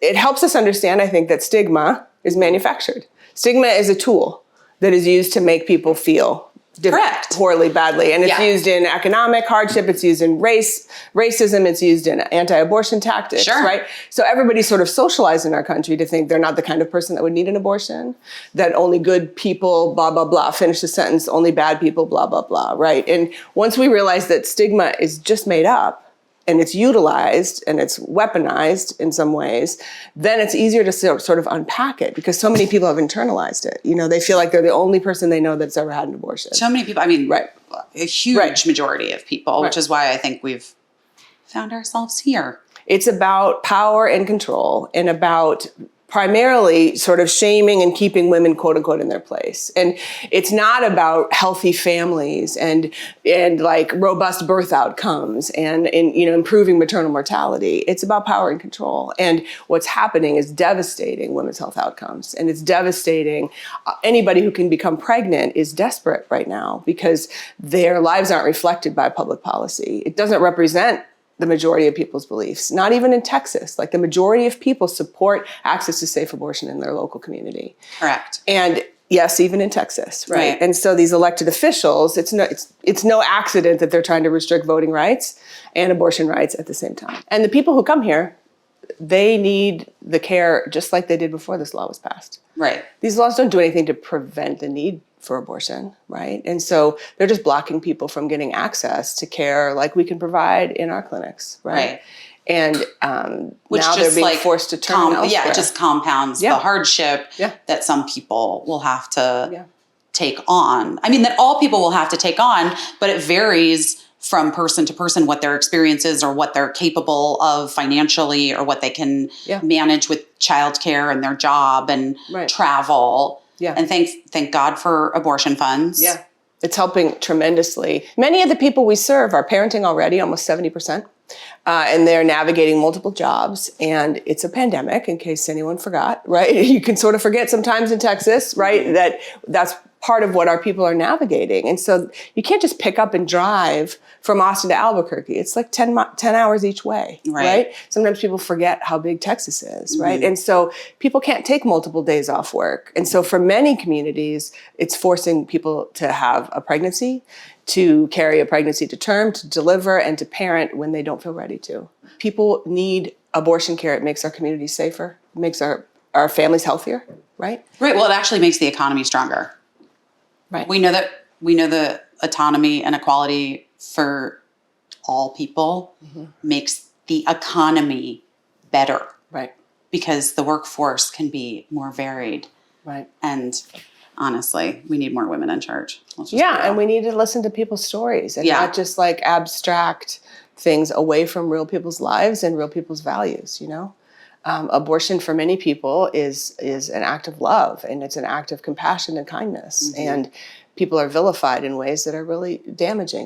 it helps us understand, I think, that stigma is manufactured. Stigma is a tool that is used to make people feel poorly, badly. And it's used in economic hardship, it's used in racism, it's used in anti-abortion tactics, right? So everybody's sort of socialized in our country to think they're not the kind of person that would need an abortion, that only good people, blah, blah, blah, finish the sentence, only bad people, blah, blah, blah, right? And once we realize that stigma is just made up, and it's utilized and it's weaponized in some ways, then it's easier to sort of unpack it because so many people have internalized it. You know, they feel like they're the only person they know that's ever had an abortion. So many people, I mean, a huge majority of people, which is why I think we've found ourselves here. It's about power and control and about primarily sort of shaming and keeping women, quote unquote, in their place. And it's not about healthy families and like robust birth outcomes and you know, improving maternal mortality. It's about power and control. And what's happening is devastating women's health outcomes. And it's devastating. Anybody who can become pregnant is desperate right now because their lives aren't reflected by public policy. It doesn't represent the majority of people's beliefs, not even in Texas. Like the majority of people support access to safe abortion in their local community. Correct. And yes, even in Texas, right? And so these elected officials, it's no accident that they're trying to restrict voting rights and abortion rights at the same time. And the people who come here, they need the care just like they did before this law was passed. Right. These laws don't do anything to prevent the need for abortion, right? And so they're just blocking people from getting access to care like we can provide in our clinics, right? And now they're being forced to turn elsewhere. Yeah, it just compounds the hardship that some people will have to take on. I mean, that all people will have to take on, but it varies from person to person what their experience is or what they're capable of financially or what they can manage with childcare and their job and travel. Yeah. And thank God for abortion funds. Yeah. It's helping tremendously. Many of the people we serve are parenting already, almost 70%. And they're navigating multiple jobs. And it's a pandemic, in case anyone forgot, right? You can sort of forget sometimes in Texas, right? That's part of what our people are navigating. And so you can't just pick up and drive from Austin to Albuquerque. It's like 10 hours each way, right? Sometimes people forget how big Texas is, right? And so people can't take multiple days off work. And so for many communities, it's forcing people to have a pregnancy, to carry a pregnancy to term, to deliver, and to parent when they don't feel ready to. People need abortion care. It makes our communities safer. It makes our families healthier, right? Right. Well, it actually makes the economy stronger. Right. We know the autonomy and equality for all people makes the economy better. Right. Because the workforce can be more varied. Right. And honestly, we need more women in church. And we need to listen to people's stories and not just like abstract things away from real people's lives and real people's values, you know? Abortion for many people is an act of love and it's an act of compassion and kindness. And people are vilified in ways that are really damaging.